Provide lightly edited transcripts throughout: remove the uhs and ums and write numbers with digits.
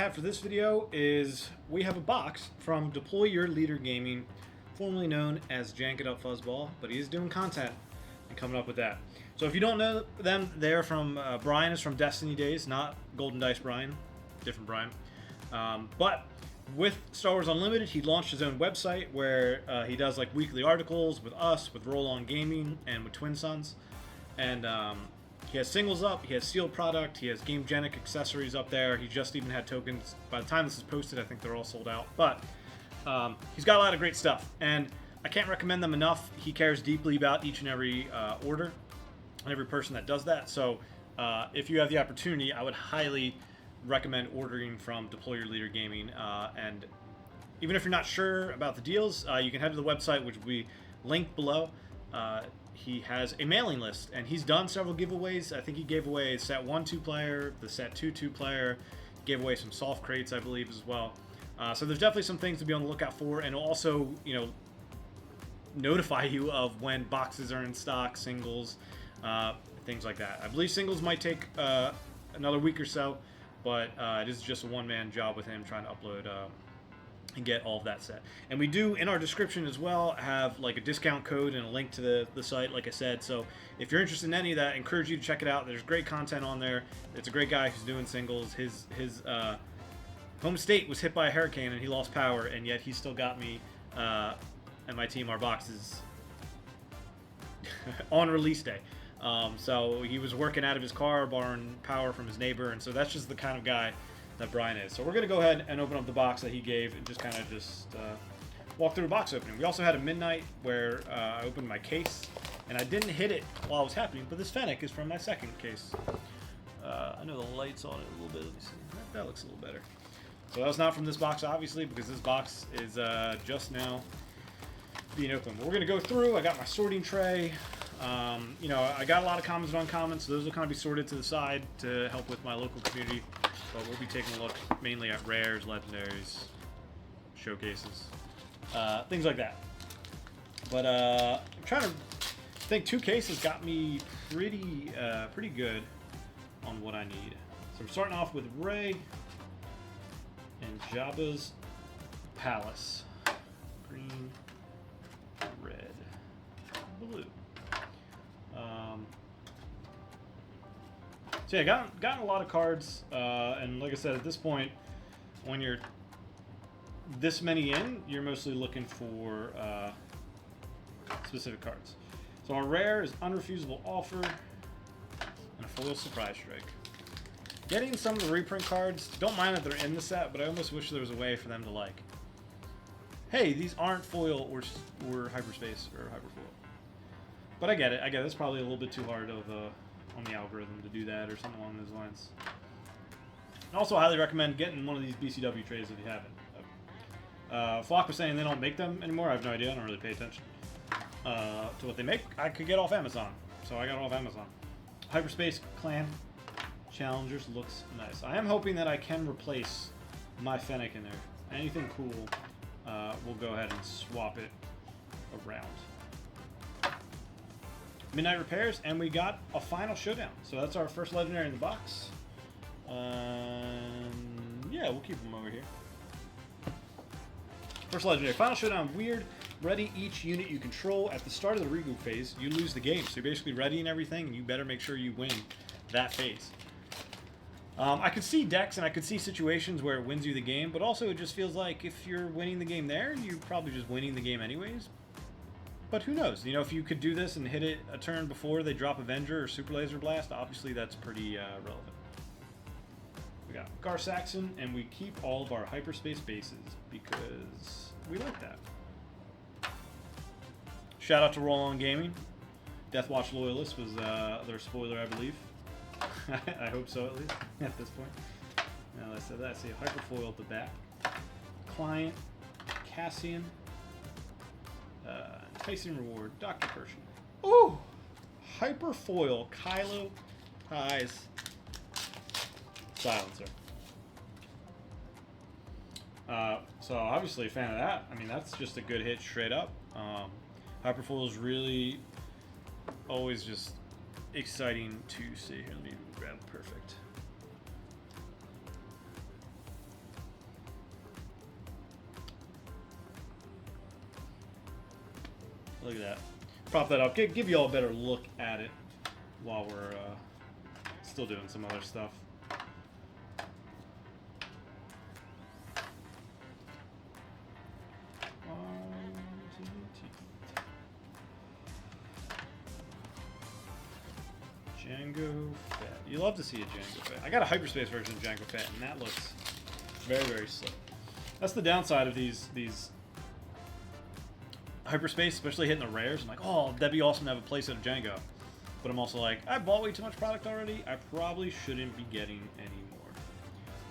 have for this video is we have a box from DYL Gaming, formerly known as Jank It Up Fuzzball, but he is doing content and coming up with that. So if you don't know them, they're from, Brian is from Destiny days, not Golden Dice Brian, different Brian. But with Star Wars Unlimited, he launched his own website where he does like weekly articles with us, with Roll-On Gaming, and with Twin Sons. And he has singles up, he has sealed product, he has Gamegenic accessories up there. He just even had tokens. By the time this is posted, I think they're all sold out. But he's got a lot of great stuff, and I can't recommend them enough. He cares deeply about each and every order and every person that does that. So if you have the opportunity, I would highly recommend ordering from DYL Gaming. And even if you're not sure about the deals, you can head to the website, which will be linked below. He has a mailing list, and he's done several giveaways. I think he gave away set 1 2-player, the set 2 2-player, gave away some soft crates, I believe, as well. So there's definitely some things to be on the lookout for, and also, you know, notify you of when boxes are in stock, singles, things like that. I believe singles might take another week or so, but it is just a one-man job with him trying to upload and get all of that set. And we do, in our description as well, have like a discount code and a link to the site, like I said. So if you're interested in any of that, I encourage you to check it out. There's great content on there. It's a great guy who's doing singles. His home state was hit by a hurricane and he lost power, and yet he still got me and my team our boxes on release day. So he was working out of his car, borrowing power from his neighbor, and so that's just the kind of guy that Brian is. So we're going to go ahead and open up the box that he gave and just kind of walk through a box opening. We also had a midnight where I opened my case, and I didn't hit it while it was happening, but this Fennec is from my second case. I know the light's on it a little bit. Let me see. That looks a little better. So that was not from this box, obviously, because this box is just now being opened. But we're going to go through. I got my sorting tray. You know, I got a lot of commons and uncommons, so those will kind of be sorted to the side to help with my local community. But we'll be taking a look mainly at rares, legendaries, showcases, things like that. But I'm trying to think. 2 cases got me pretty good on what I need. So we're starting off with Rey and Jabba's Palace. Green, red, blue. So yeah, gotten a lot of cards, and like I said, at this point, when you're this many in, you're mostly looking for specific cards. So our rare is Unrefusable Offer and a foil Surprise Strike. Getting some of the reprint cards, don't mind that they're in the set, but I almost wish there was a way for them to like, hey, these aren't foil or hyperspace or hyperfoil. But I get it. It's probably a little bit too hard of on the algorithm to do that or something along those lines. And also, I highly recommend getting one of these BCW trays if you haven't. Flock was saying they don't make them anymore. I have no idea. I don't really pay attention to what they make. I could get off Amazon, so I got it off Amazon. Hyperspace Clan Challengers looks nice. I am hoping that I can replace my Fennec in there. Anything cool, we'll go ahead and swap it around. Midnight Repairs, and we got a Final Showdown. So that's our first legendary in the box. Yeah, we'll keep them over here. First legendary, Final Showdown, weird. Ready each unit you control at the start of the regroup phase. You lose the game, so you're basically readying everything, and you better make sure you win that phase. I could see decks and I could see situations where it wins you the game, but also it just feels like if you're winning the game there, you're probably just winning the game anyways. But who knows? You know, if you could do this and hit it a turn before they drop Avenger or Super Laser Blast, obviously that's pretty relevant. We got Gar Saxon, and we keep all of our hyperspace bases because we like that. Shout out to Roll-On Gaming. Deathwatch Loyalist was their spoiler, I believe. I hope so, at least, at this point. Now, I said that. I see a hyperfoil at the back. Client, Cassian. Enticing Reward, Dr. Pershing. Ooh! Hyperfoil, Kylo Ties Silencer. So obviously a fan of that. I mean, that's just a good hit straight up. Hyperfoil is really always just exciting to see. Here, let me grab perfect. Look at that. Prop that up. Give you all a better look at it while we're still doing some other stuff. Django Fett. You love to see a Django Fett. I got a hyperspace version of Django Fett, and that looks very, very slick. That's the downside of these hyperspace, especially hitting the rares. I'm like, oh, that'd be awesome to have a playset of Django. But I'm also like, I bought way too much product already. I probably shouldn't be getting any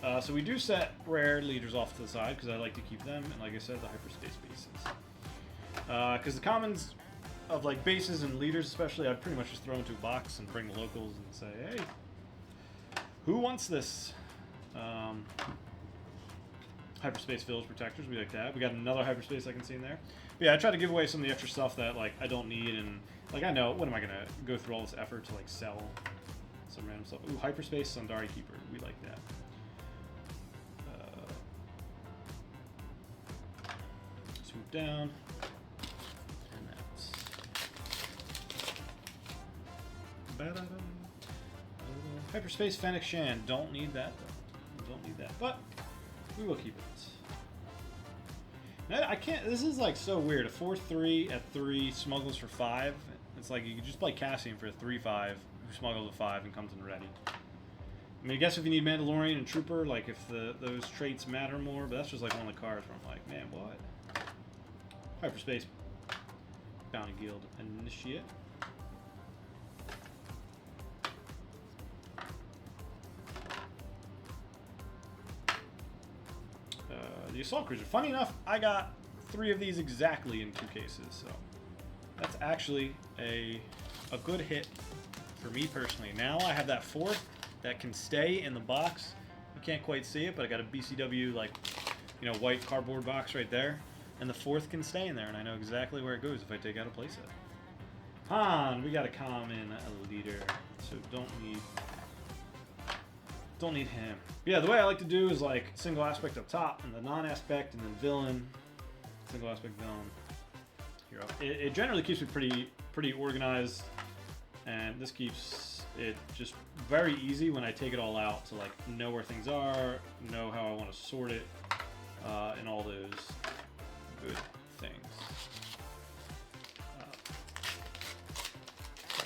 more. So we do set rare leaders off to the side because I like to keep them. And like I said, the hyperspace bases. Because the commons of like bases and leaders especially, I'd pretty much just throw into a box and bring the locals and say, hey, who wants this? Hyperspace village protectors, we like that. We got another hyperspace I can see in there. But yeah, I try to give away some of the extra stuff that like I don't need, and like I know, what am I gonna go through all this effort to like sell some random stuff? Ooh, hyperspace Sundari Keeper, we like that. Swoop down, and that's hyperspace Fennec Shan. Don't need that though. Don't need that, but we will keep it. Now, I can't. This is like so weird. A 4/3 at 3 smuggles for 5. It's like you could just play Cassian for a 3/5 who smuggles a 5 and comes in ready. I mean, I guess if you need Mandalorian and Trooper, like if those traits matter more, but that's just like one of the cards where I'm like, man, what? Hyperspace Bounty Guild Initiate. The Assault Cruiser. Funny enough, I got 3 of these exactly in 2 cases, so that's actually a good hit for me personally. Now I have that 4th that can stay in the box. You can't quite see it, but I got a BCW like, you know, white cardboard box right there, and the 4th can stay in there, and I know exactly where it goes if I take out a playset. Han, we got a common leader, so don't need him. Yeah, the way I like to do is like single aspect up top and the non-aspect, and then villain, single aspect villain, hero. It generally keeps me pretty organized, and this keeps it just very easy when I take it all out to like know where things are, know how I want to sort it, and all those good things.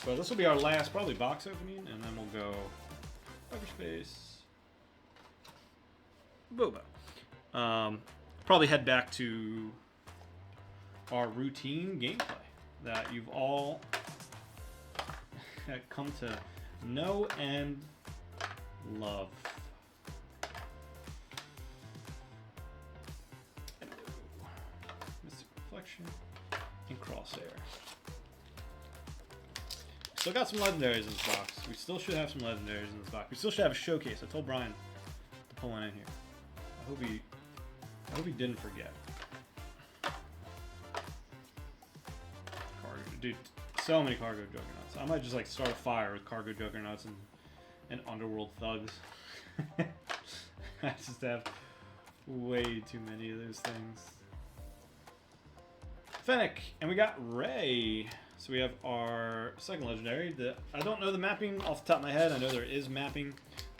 But this will be our last probably box opening, and then we'll go hyperspace. Boba. Probably head back to our routine gameplay that you've all come to know and love. Mystic Reflection and Crosshair. Still got some legendaries in this box. We still should have some legendaries in this box. We still should have a showcase. I told Brian to pull one in here. I hope he didn't forget. Cargo, dude, so many cargo juggernauts. I might just like start a fire with cargo juggernauts and underworld thugs. I just have way too many of those things. Fennec, and we got Ray. So we have our second legendary. I don't know the mapping off the top of my head. I know there is mapping.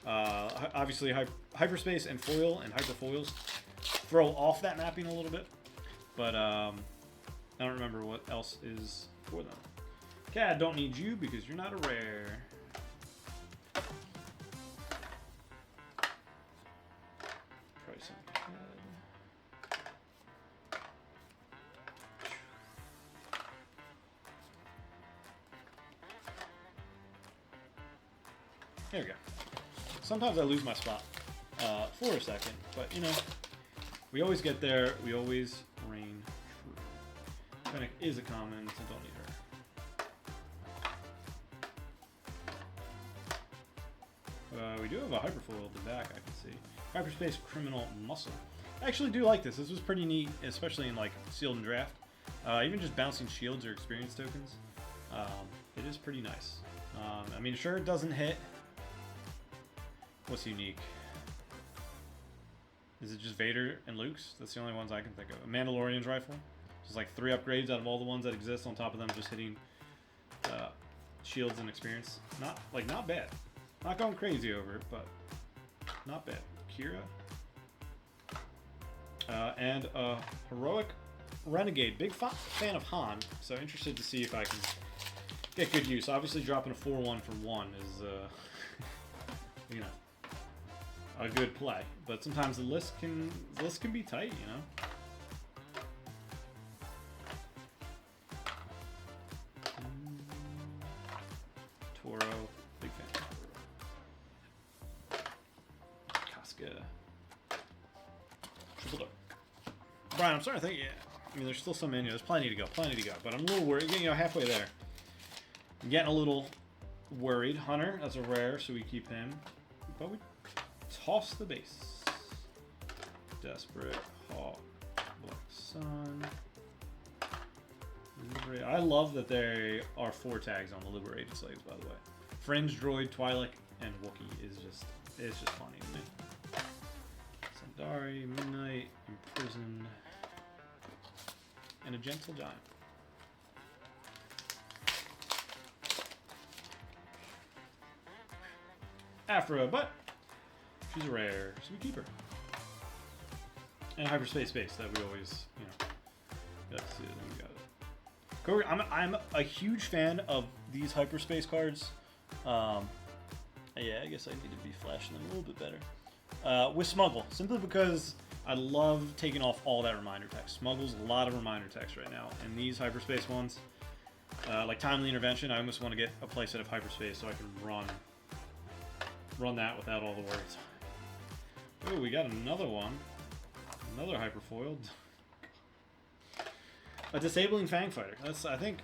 Obviously, hyperspace and foil and hyperfoils throw off that mapping a little bit, but I don't remember what else is for them. Cad, don't need you because you're not a rare. Price on Cad. There we go. Sometimes I lose my spot for a second, but you know, we always get there. We always reign true. Fennec is a common, so don't need her. We do have a hyperfoil at the back, I can see. Hyperspace Criminal Muscle. I actually do like this. This was pretty neat, especially in like Sealed and Draft. Even just bouncing shields or experience tokens. It is pretty nice. I mean, sure, it doesn't hit. What's unique? Is it just Vader and Luke's? That's the only ones I can think of. A Mandalorian's rifle. Just like 3 upgrades out of all the ones that exist on top of them just hitting shields and experience. Not bad. Not going crazy over it, but not bad. Kira. And Heroic Renegade. Big fan of Han, so interested to see if I can get good use. Obviously dropping a 4-1 for 1 is, you know, a good play. But sometimes the list can be tight, you know. Toro, big fan. Casca. Triple Dark. Brian, I'm starting to think, yeah. I mean, there's still some in here. There's plenty to go, but I'm a little worried. You know, halfway there. I'm getting a little worried. Hunter, that's a rare, so we keep him. But we toss the base. Desperate, Hawk, Black Sun. I love that there are 4 tags on the Liberated slaves, by the way. Fringe, Droid, Twi'lek, and Wookiee is just, it's just funny to me. Sandari, Midnight, Imprisoned, and a Gentle Giant. Afra, but she's a rare, so we keep her. And Hyperspace Base that we always, you know, got to see it, and we got it. I'm a huge fan of these Hyperspace cards. Yeah, I guess I need to be flashing them a little bit better. With Smuggle, simply because I love taking off all that reminder text. Smuggle's a lot of reminder text right now, and these Hyperspace ones, like Timely Intervention, I almost want to get a playset of Hyperspace so I can run that without all the words. Oh, we got another one. Another Hyperfoiled. A Disabling Fang Fighter. That's I think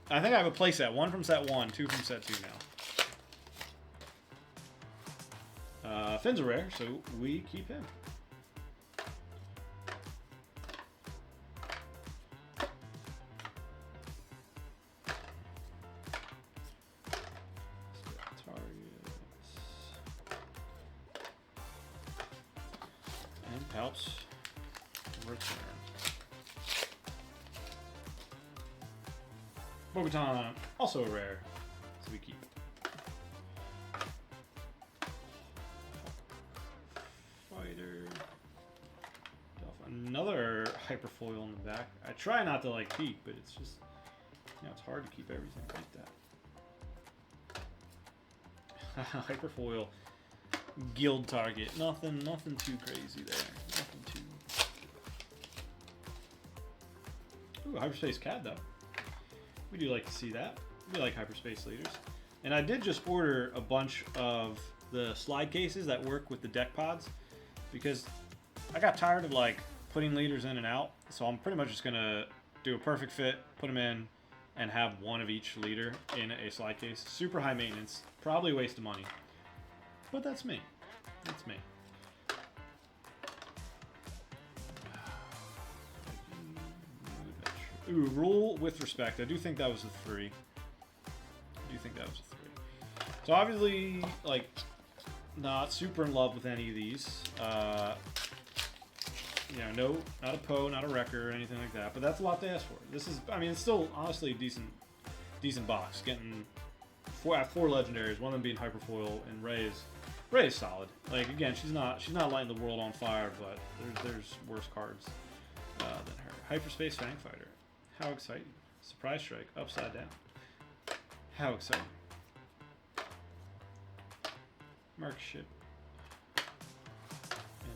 I have a playset. 1 from set 1, 2 from set 2 now. Finn's a rare, so we keep him. And Palps return. Bo-Katan, also a rare, so we keep it. Fighter. Another Hyperfoil in the back. I try not to like peek, but it's just, you know, it's hard to keep everything like that. Hyperfoil. Guild target. Nothing too crazy there. Nothing too. Ooh, Hyperspace Cad though. We do like to see that. We like Hyperspace leaders. And I did just order a bunch of the slide cases that work with the deck pods because I got tired of like putting leaders in and out. So I'm pretty much just gonna do a perfect fit, put them in, and have one of each leader in a slide case. Super high maintenance, probably a waste of money. But that's me. That's me. Ooh, Rule with Respect. I do think that was a 3. I do think that was a 3. So obviously, like, not super in love with any of these. You know, no, not a Poe, not a Wrecker, or anything like that. But that's a lot to ask for. This is, I mean, it's still honestly a decent box. Getting 4 legendaries, one of them being Hyperfoil, and Rey is solid. Like again, she's not lighting the world on fire, but there's worse cards than her. Hyperspace Fang Fighter. How exciting! Surprise Strike upside down. How exciting! Mark ship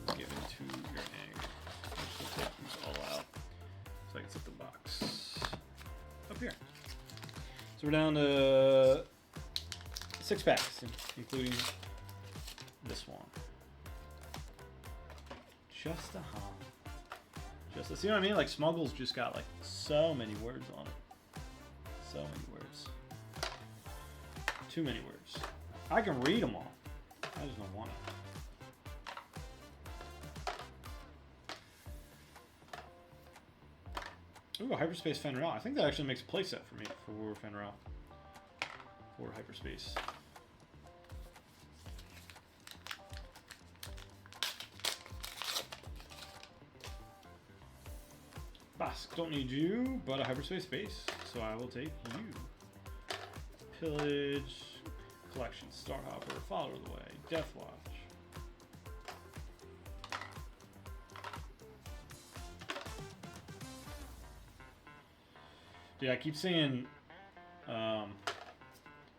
and give it to your egg. We'll take these all out so I can set the box up here. So we're down to 6 packs, including this one. Just a hum. See what I mean? Like Smuggle's just got like so many words on it. So many words. Too many words. I can read them all. I just don't want it. Ooh, a Hyperspace Fenrir. I think that actually makes a playset for me for Fenrir. For Hyperspace. Bosk, don't need you, but a hyperspace base, so I will take you. Pillage, collection, Starhopper, Follow the Way, Deathwatch. Dude, I keep seeing,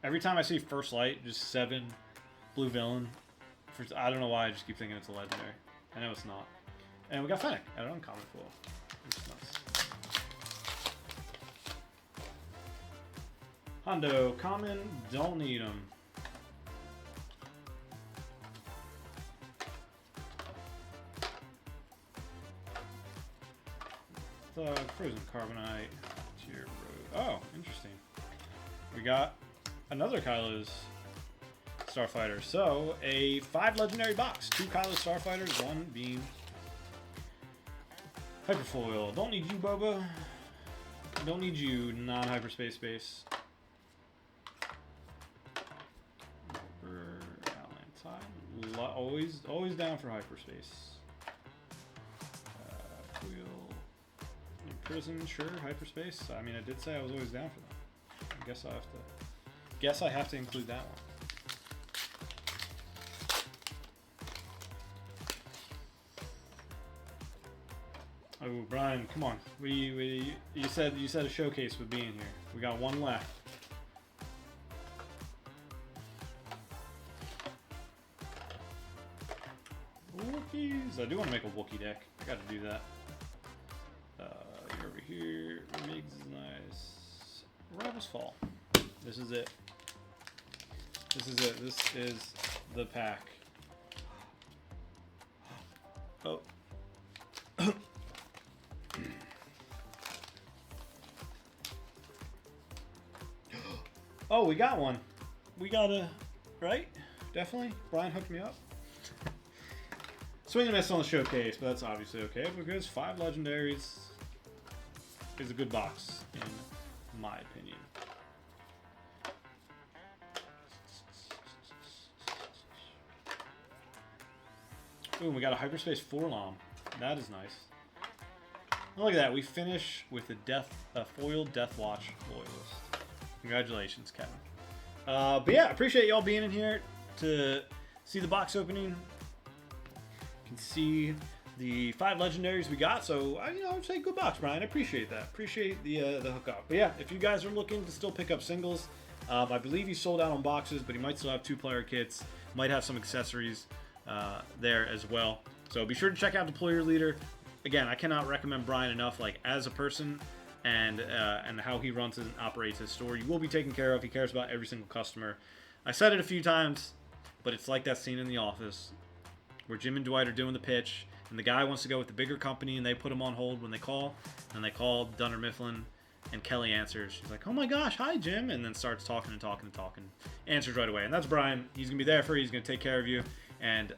every time I see First Light, just 7 blue villain. I don't know why, I just keep thinking it's a legendary. I know it's not. And we got Fennec at an uncommon pool. Which is nice. Hondo, common, don't need them. Frozen Carbonite, Tier Road. Oh, interesting. We got another Kylo's Starfighter. So, a 5 legendary box. 2 Kylo Starfighters, 1 being Hyperfoil. Don't need you, Boba. Don't need you, non-hyperspace base. Always down for hyperspace. Wheel. Prison, sure. Hyperspace. I mean, I did say I was always down for that. I guess I have to include that one. Oh, Brian, come on. You said a showcase would be in here. We got 1 left. Wookiees. I do want to make a Wookiee deck. I got to do that. You're over here. Migs is nice. Rebels Fall. This is it. This is it. This is the pack. Oh. Oh, we got one. We got a, right? Definitely. Brian hooked me up. Swing and miss on the showcase, but that's obviously okay because 5 legendaries is a good box, in my opinion. Ooh, we got a hyperspace Forlom. That is nice. Look at that. We finish with a foil Deathwatch loyalist. Congratulations, Kevin. But yeah, appreciate y'all being in here to see the box opening. You can see the 5 legendaries we got. So, I would say good box, Brian. I appreciate that. Appreciate the hookup. But yeah, if you guys are looking to still pick up singles, I believe he sold out on boxes, but he might still have 2-player kits. Might have some accessories there as well. So be sure to check out Deploy Your Leader. Again, I cannot recommend Brian enough. Like, as a person and how he runs and operates his store, you will be taken care of. He cares about every single customer. I said it a few times, but it's like that scene in The Office where Jim and Dwight are doing the pitch, and the guy wants to go with the bigger company, and they put him on hold when they call, and they call Dunner Mifflin, and Kelly answers. She's like, "Oh my gosh, hi Jim," and then starts talking and talking and talking. Answers right away, and that's Brian. He's gonna be there for you. He's gonna take care of you. And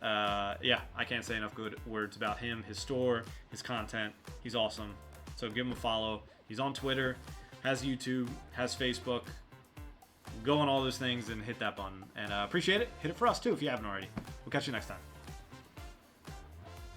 yeah, I can't say enough good words about him, his store, his content. He's awesome. So give him a follow. He's on Twitter, has YouTube, has Facebook. Go on all those things and hit that button. And appreciate it. Hit it for us too if you haven't already. We'll catch you next time.